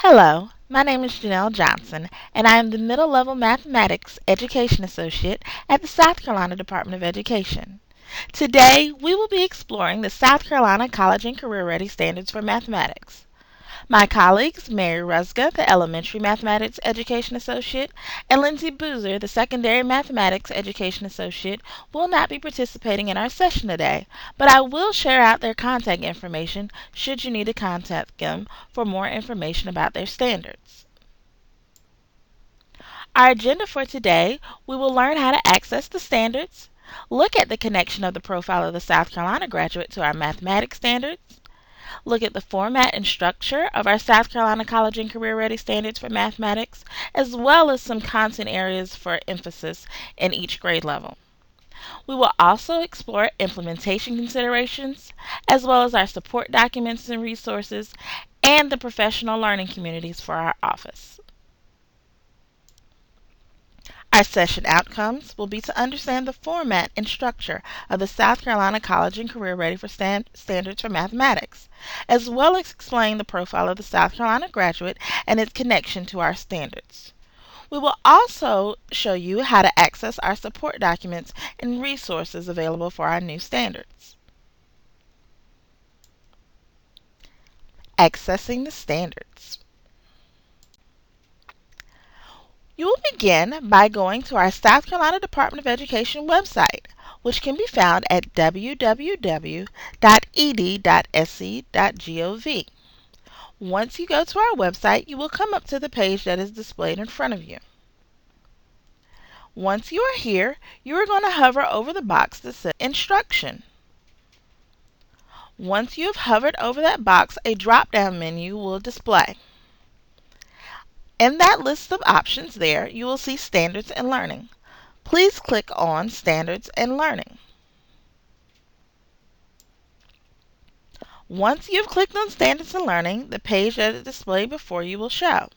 Hello, my name is Janelle Johnson, and I am the Middle Level Mathematics Education Associate at the South Carolina Department of Education. Today, we will be exploring the South Carolina College and Career Ready Standards for Mathematics. My colleagues, Mary Rusga, the Elementary Mathematics Education Associate, and Lindsay Boozer, the Secondary Mathematics Education Associate, will not be participating in our session today, but I will share out their contact information should you need to contact them for more information about their standards. Our agenda for today, we will learn how to access the standards, look at the connection of the profile of the South Carolina graduate to our mathematics standards, look at the format and structure of our South Carolina College and Career Ready Standards for Mathematics, as well as some content areas for emphasis in each grade level. We will also explore implementation considerations, as well as our support documents and resources, and the professional learning communities for our office. Our session outcomes will be to understand the format and structure of the South Carolina College and Career Ready for Standards for Mathematics, as well as explain the profile of the South Carolina graduate and its connection to our standards. We will also show you how to access our support documents and resources available for our new standards. Accessing the standards. You will begin by going to our South Carolina Department of Education website, which can be found at www.ed.sc.gov. Once you go to our website, you will come up to the page that is displayed in front of you. Once you are here, you are going to hover over the box that says Instruction. Once you have hovered over that box, a drop-down menu will display. In that list of options there, you will see Standards and Learning. Please click on Standards and Learning. Once you've clicked on Standards and Learning, the page that is displayed before you will show.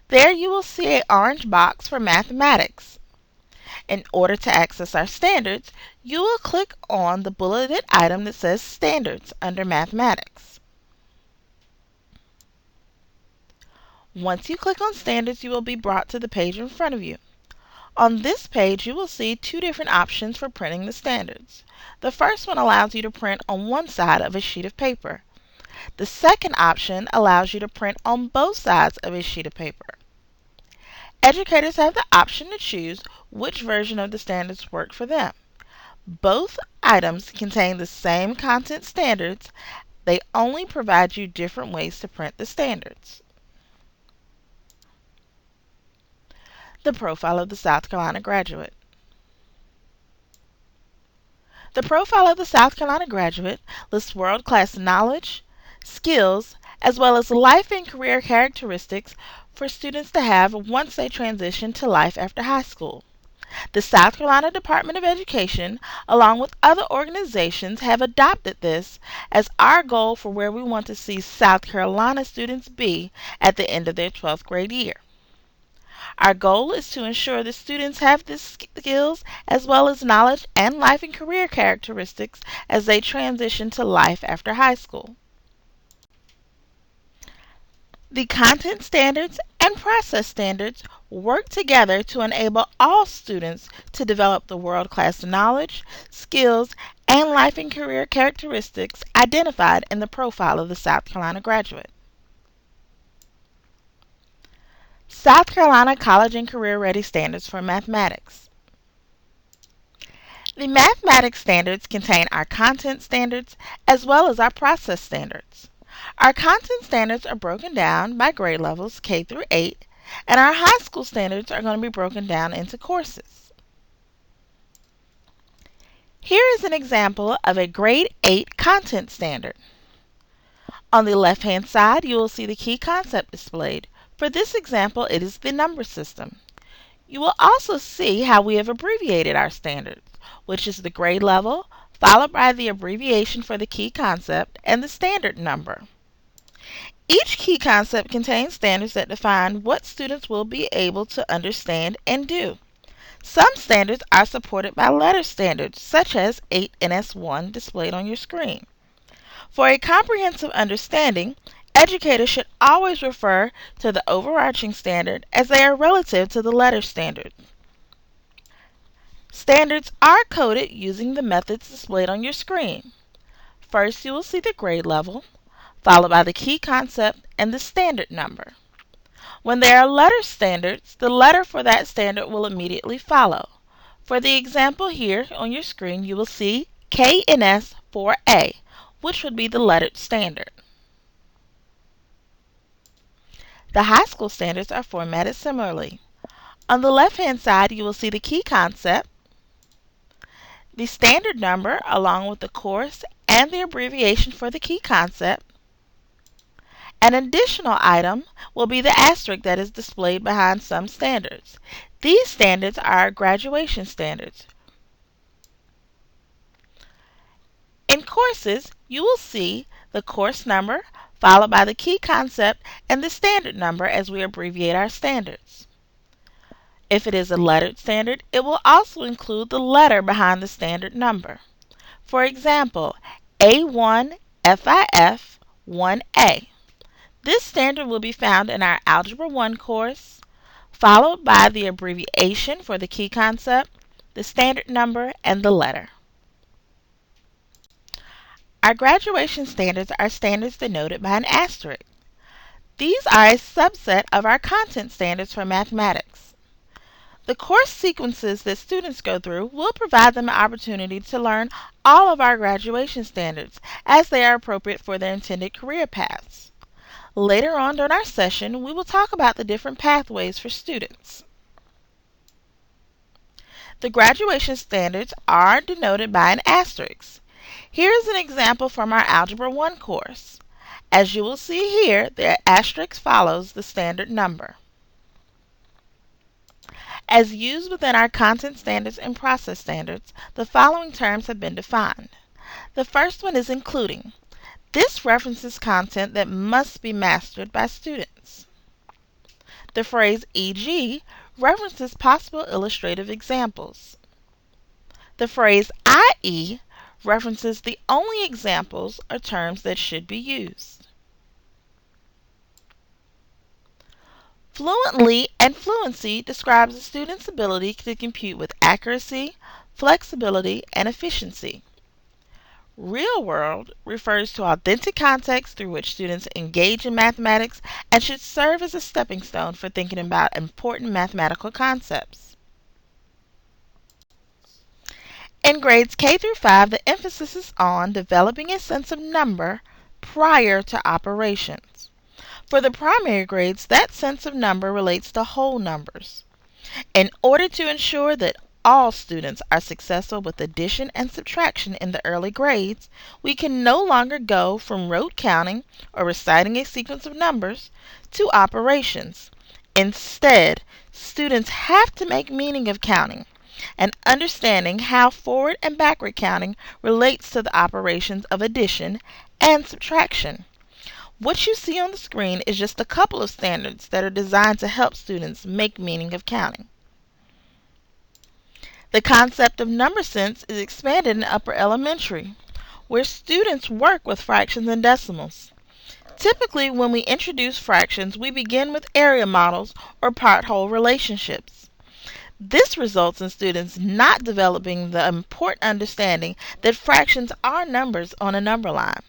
There you will see an orange box for Mathematics. In order to access our standards, you will click on the bulleted item that says Standards under Mathematics. Once you click on Standards, you will be brought to the page in front of you. On this page, you will see two different options for printing the standards. The first one allows you to print on one side of a sheet of paper. The second option allows you to print on both sides of a sheet of paper. Educators have the option to choose which version of the standards work for them. Both items contain the same content standards. They only provide you different ways to print the standards. The profile of the South Carolina graduate. The profile of the South Carolina graduate lists world-class knowledge, skills, as well as life and career characteristics for students to have once they transition to life after high school. The South Carolina Department of Education, along with other organizations, have adopted this as our goal for where we want to see South Carolina students be at the end of their 12th grade year. Our goal is to ensure that students have these skills as well as knowledge and life and career characteristics as they transition to life after high school. The content standards and process standards work together to enable all students to develop the world-class knowledge, skills, and life and career characteristics identified in the profile of the South Carolina graduate. South Carolina College and Career Ready Standards for Mathematics. The mathematics standards contain our content standards as well as our process standards. Our content standards are broken down by grade levels K through 8, and our high school standards are going to be broken down into courses. Here is an example of a grade 8 content standard. On the left-hand side, you will see the key concept displayed. For this example, it is the number system. You will also see how we have abbreviated our standards, which is the grade level, followed by the abbreviation for the key concept and the standard number. Each key concept contains standards that define what students will be able to understand and do. Some standards are supported by letter standards, such as 8NS1 displayed on your screen. For a comprehensive understanding, Educators should always refer to the overarching standard as they are relative to the letter standard. Standards are coded using the methods displayed on your screen. First, you will see the grade level, followed by the key concept and the standard number. When there are letter standards, the letter for that standard will immediately follow. For the example here on your screen, you will see KNS 4A, which would be the lettered standard. The high school standards are formatted similarly. On the left-hand side, you will see the key concept, the standard number along with the course and the abbreviation for the key concept. An additional item will be the asterisk that is displayed behind some standards. These standards are graduation standards. In courses, you will see the course number followed by the key concept and the standard number as we abbreviate our standards. If it is a lettered standard, it will also include the letter behind the standard number. For example, A1 FIF 1A. This standard will be found in our Algebra 1 course, followed by the abbreviation for the key concept, the standard number, and the letter. Our graduation standards are standards denoted by an asterisk. These are a subset of our content standards for mathematics. The course sequences that students go through will provide them an opportunity to learn all of our graduation standards as they are appropriate for their intended career paths. Later on during our session, we will talk about the different pathways for students. The graduation standards are denoted by an asterisk. Here is an example from our Algebra 1 course. As you will see here, the asterisk follows the standard number. As used within our content standards and process standards, the following terms have been defined. The first one is including. This references content that must be mastered by students. The phrase e.g. references possible illustrative examples. The phrase i.e. references the only examples or terms that should be used. Fluently and fluency describes a student's ability to compute with accuracy, flexibility, and efficiency. Real world refers to authentic context through which students engage in mathematics and should serve as a stepping stone for thinking about important mathematical concepts. In grades K through 5, the emphasis is on developing a sense of number prior to operations. For the primary grades, that sense of number relates to whole numbers. In order to ensure that all students are successful with addition and subtraction in the early grades, we can no longer go from rote counting or reciting a sequence of numbers to operations. Instead, students have to make meaning of counting and understanding how forward and backward counting relates to the operations of addition and subtraction. What you see on the screen is just a couple of standards that are designed to help students make meaning of counting. The concept of number sense is expanded in upper elementary, where students work with fractions and decimals. Typically, when we introduce fractions, we begin with area models or part-whole relationships. This results in students not developing the important understanding that fractions are numbers on a number line.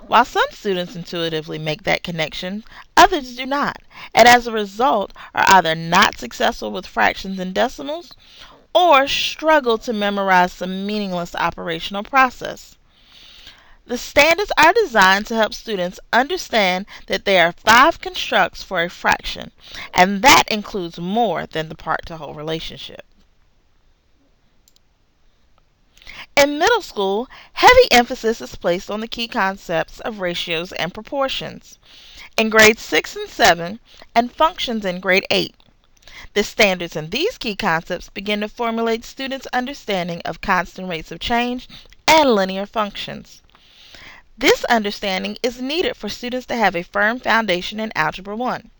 While some students intuitively make that connection, others do not, and as a result are either not successful with fractions and decimals or struggle to memorize some meaningless operational process. The standards are designed to help students understand that there are 5 constructs for a fraction, and that includes more than the part-to-whole relationship. In middle school, heavy emphasis is placed on the key concepts of ratios and proportions. In grades 6 and 7, and functions in grade 8. The standards in these key concepts begin to formulate students' understanding of constant rates of change and linear functions. This understanding is needed for students to have a firm foundation in Algebra 1.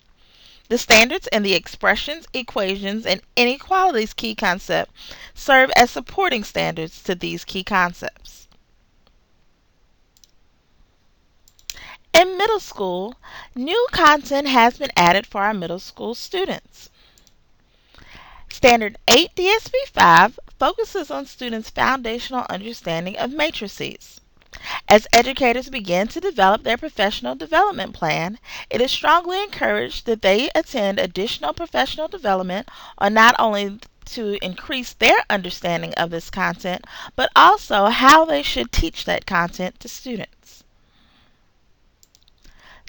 The standards and the expressions, equations, and inequalities key concept serve as supporting standards to these key concepts. In middle school, new content has been added for our middle school students. Standard 8 DSP-5 focuses on students' foundational understanding of matrices. As educators begin to develop their professional development plan, it is strongly encouraged that they attend additional professional development on not only to increase their understanding of this content, but also how they should teach that content to students.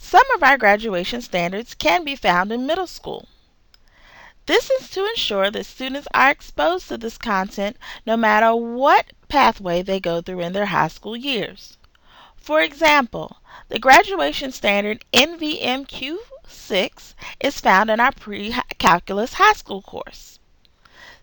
Some of our graduation standards can be found in middle school. This is to ensure that students are exposed to this content no matter what pathway they go through in their high school years. For example, the graduation standard NVMQ6 is found in our pre-calculus high school course.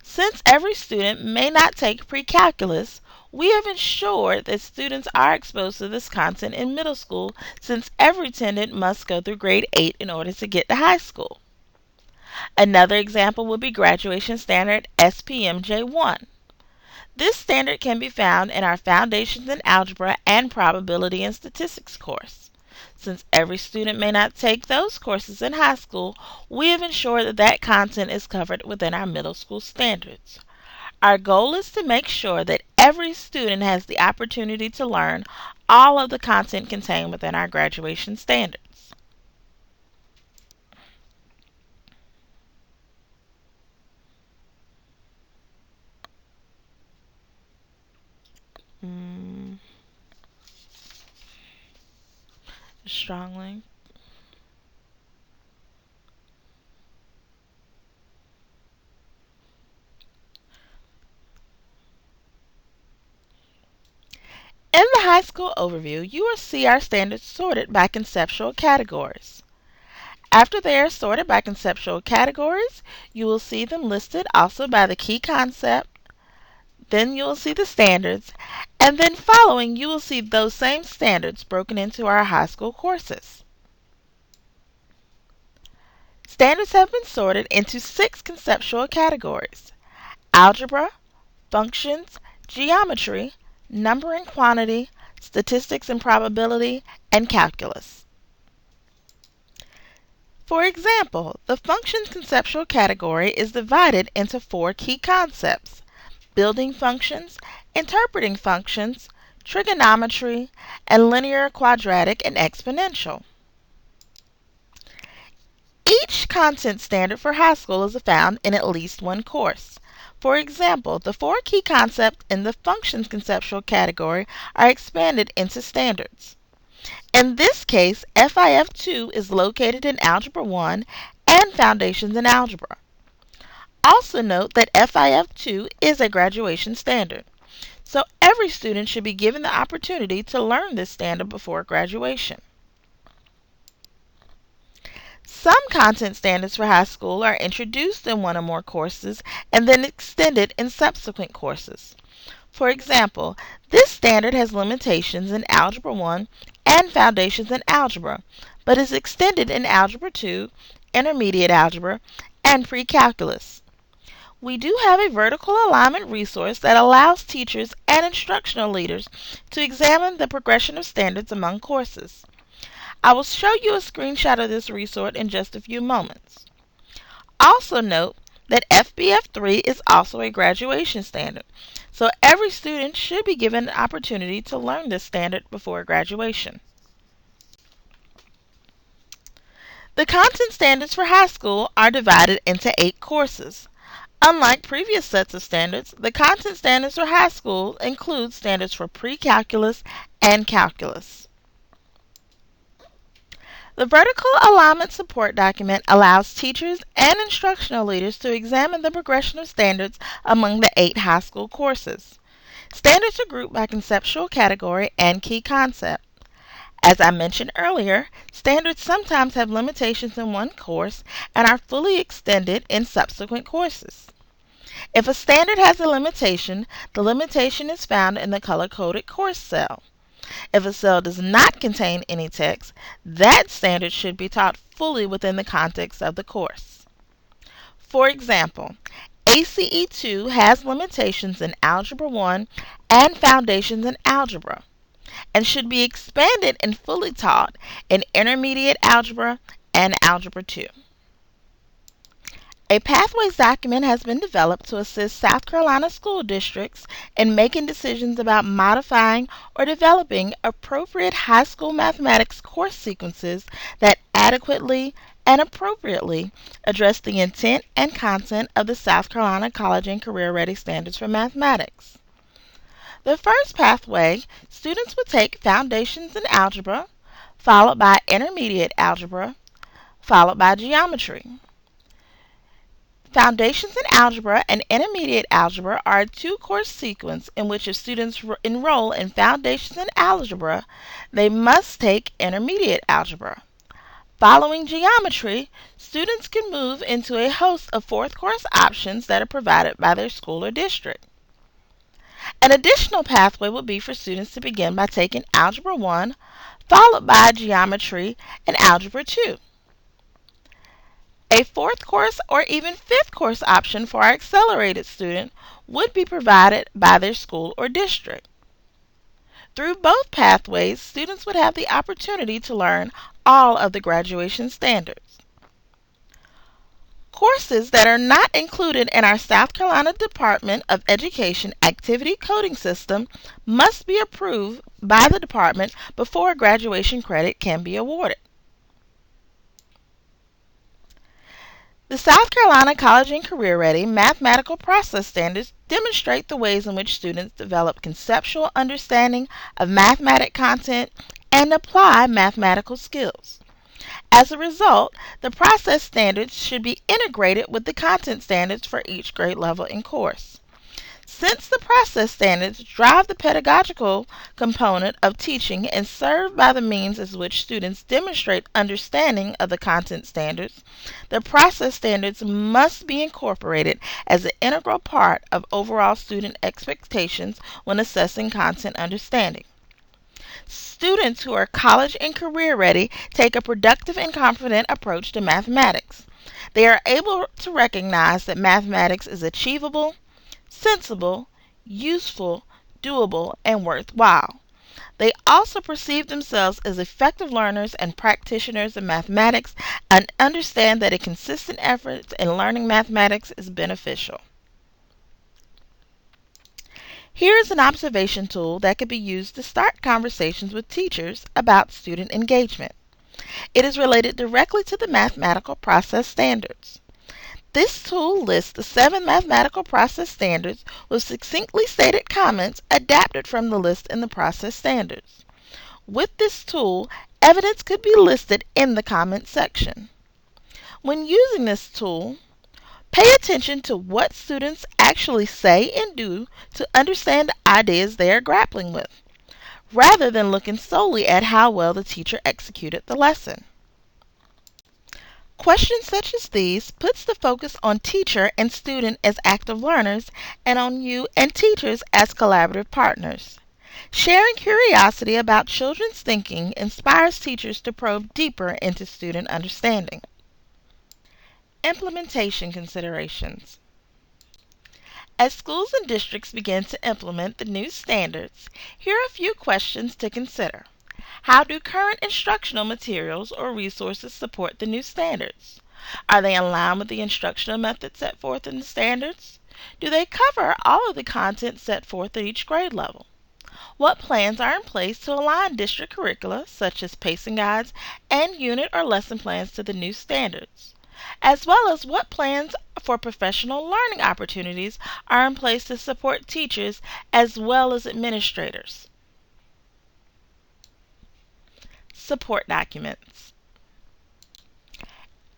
Since every student may not take pre-calculus, we have ensured that students are exposed to this content in middle school since every tenant must go through grade 8 in order to get to high school. Another example would be graduation standard SPMJ1. This standard can be found in our Foundations in Algebra and Probability and Statistics course. Since every student may not take those courses in high school, we have ensured that that content is covered within our middle school standards. Our goal is to make sure that every student has the opportunity to learn all of the content contained within our graduation standards. Mm, strongly. In the high school overview, you will see our standards sorted by conceptual categories. After they are sorted by conceptual categories, you will see them listed also by the key concept. Then you will see the standards, and then following you will see those same standards broken into our high school courses. Standards have been sorted into 6 conceptual categories: algebra, functions, geometry, number and quantity, statistics and probability, and calculus. For example, the functions conceptual category is divided into 4 key concepts: building functions, interpreting functions, trigonometry, and linear, quadratic, and exponential. Each content standard for high school is found in at least one course. For example, the 4 key concepts in the functions conceptual category are expanded into standards. In this case, FIF2 is located in Algebra 1 and Foundations in Algebra. Also note that FIF2 is a graduation standard, so every student should be given the opportunity to learn this standard before graduation. Some content standards for high school are introduced in one or more courses and then extended in subsequent courses. For example, this standard has limitations in Algebra 1 and Foundations in Algebra, but is extended in Algebra 2, Intermediate Algebra, and Pre-Calculus. We do have a vertical alignment resource that allows teachers and instructional leaders to examine the progression of standards among courses. I will show you a screenshot of this resource in just a few moments. Also note that FBF3 is also a graduation standard, so every student should be given an opportunity to learn this standard before graduation. The content standards for high school are divided into 8 courses. Unlike previous sets of standards, the content standards for high school include standards for pre-calculus and calculus. The Vertical Alignment Support document allows teachers and instructional leaders to examine the progression of standards among the 8 high school courses. Standards are grouped by conceptual category and key concept. As I mentioned earlier, standards sometimes have limitations in one course and are fully extended in subsequent courses. If a standard has a limitation, the limitation is found in the color-coded course cell. If a cell does not contain any text, that standard should be taught fully within the context of the course. For example, ACE2 has limitations in Algebra 1 and Foundations in Algebra. and should be expanded and fully taught in intermediate algebra and algebra 2. A pathways document has been developed to assist South Carolina school districts in making decisions about modifying or developing appropriate high school mathematics course sequences that adequately and appropriately address the intent and content of the South Carolina College and Career Ready Standards for Mathematics. The first pathway, students would take Foundations in Algebra, followed by Intermediate Algebra, followed by Geometry. Foundations in Algebra and Intermediate Algebra are a two-course sequence in which if students enroll in Foundations in Algebra, they must take Intermediate Algebra. Following Geometry, students can move into a host of fourth course options that are provided by their school or district. An additional pathway would be for students to begin by taking Algebra 1, followed by Geometry and Algebra 2. A fourth course or even fifth course option for our accelerated student would be provided by their school or district. Through both pathways, students would have the opportunity to learn all of the graduation standards. Courses that are not included in our South Carolina Department of Education activity coding system must be approved by the department before graduation credit can be awarded. The South Carolina College and Career Ready Mathematical Process Standards demonstrate the ways in which students develop conceptual understanding of mathematic content and apply mathematical skills. As a result, the process standards should be integrated with the content standards for each grade level and course. Since the process standards drive the pedagogical component of teaching and serve by the means as which students demonstrate understanding of the content standards, the process standards must be incorporated as an integral part of overall student expectations when assessing content understanding. Students who are college and career ready take a productive and confident approach to mathematics. They are able to recognize that mathematics is achievable, sensible, useful, doable, and worthwhile. They also perceive themselves as effective learners and practitioners of mathematics and understand that a consistent effort in learning mathematics is beneficial. Here is an observation tool that can be used to start conversations with teachers about student engagement. It is related directly to the mathematical process standards. This tool lists the 7 mathematical process standards with succinctly stated comments adapted from the list in the process standards. With this tool, evidence could be listed in the comments section. When using this tool, pay attention to what students actually say and do to understand the ideas they are grappling with, rather than looking solely at how well the teacher executed the lesson. Questions such as these puts the focus on teacher and student as active learners and on you and teachers as collaborative partners. Sharing curiosity about children's thinking inspires teachers to probe deeper into student understanding. Implementation considerations. As schools and districts begin to implement the new standards, here are a few questions to consider. How do current instructional materials or resources support the new standards? Are they in line with the instructional methods set forth in the standards? Do they cover all of the content set forth at each grade level? What plans are in place to align district curricula, such as pacing guides and unit or lesson plans, to the new standards? As well as what plans for professional learning opportunities are in place to support teachers as well as administrators? Support documents.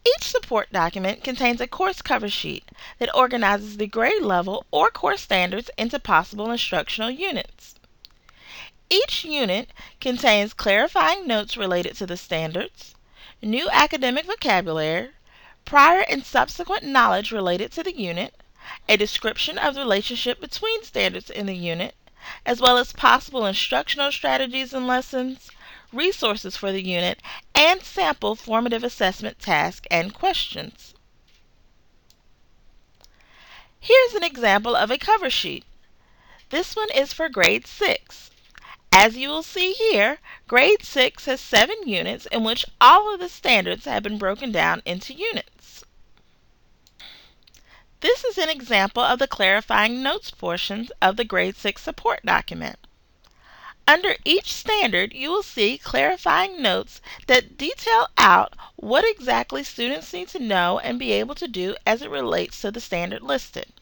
Each support document contains a course cover sheet that organizes the grade level or course standards into possible instructional units. Each unit contains clarifying notes related to the standards, new academic vocabulary, prior and subsequent knowledge related to the unit, a description of the relationship between standards in the unit, as well as possible instructional strategies and lessons, resources for the unit, and sample formative assessment tasks and questions. Here's an example of a cover sheet. This one is for grade 6. As you will see here, grade 6 has 7 units in which all of the standards have been broken down into units. This is an example of the clarifying notes portion of the grade 6 support document. Under each standard, you will see clarifying notes that detail out what exactly students need to know and be able to do as it relates to the standard listed.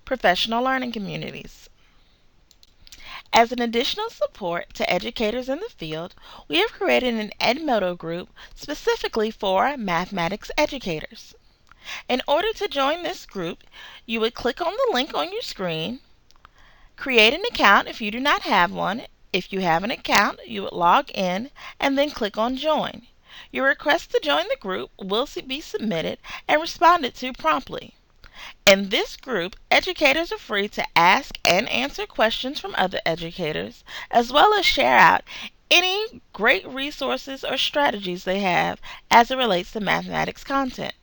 Professional learning communities. As an additional support to educators in the field, we have created an Edmodo group specifically for mathematics educators. In order to join this group, you would click on the link on your screen, create an account if you do not have one. If you have an account, you would log in and then click on Join. Your request to join the group will be submitted and responded to promptly. In this group, educators are free to ask and answer questions from other educators, as well as share out any great resources or strategies they have as it relates to mathematics content.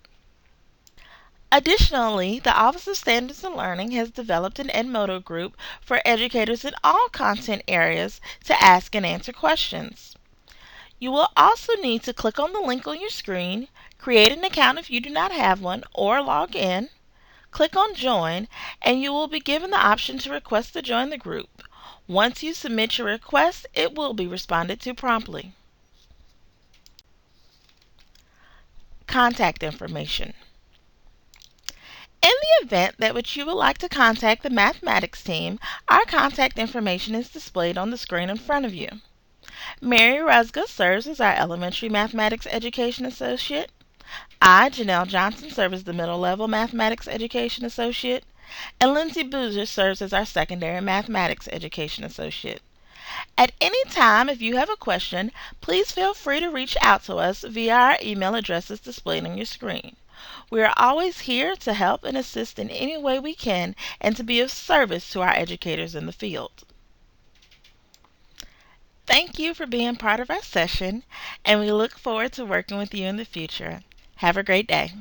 Additionally, the Office of Standards and Learning has developed an Edmodo group for educators in all content areas to ask and answer questions. You will also need to click on the link on your screen, create an account if you do not have one, or log in. Click on Join, and you will be given the option to request to join the group. Once you submit your request, it will be responded to promptly. Contact information. In the event that which you would like to contact the mathematics team, our contact information is displayed on the screen in front of you. Mary Rusga serves as our Elementary Mathematics Education Associate. I, Janelle Johnson, serve as the Middle Level Mathematics Education Associate, and Lindsay Boozer serves as our Secondary Mathematics Education Associate. At any time, if you have a question, please feel free to reach out to us via our email addresses displayed on your screen. We are always here to help and assist in any way we can and to be of service to our educators in the field. Thank you for being part of our session, and we look forward to working with you in the future. Have a great day.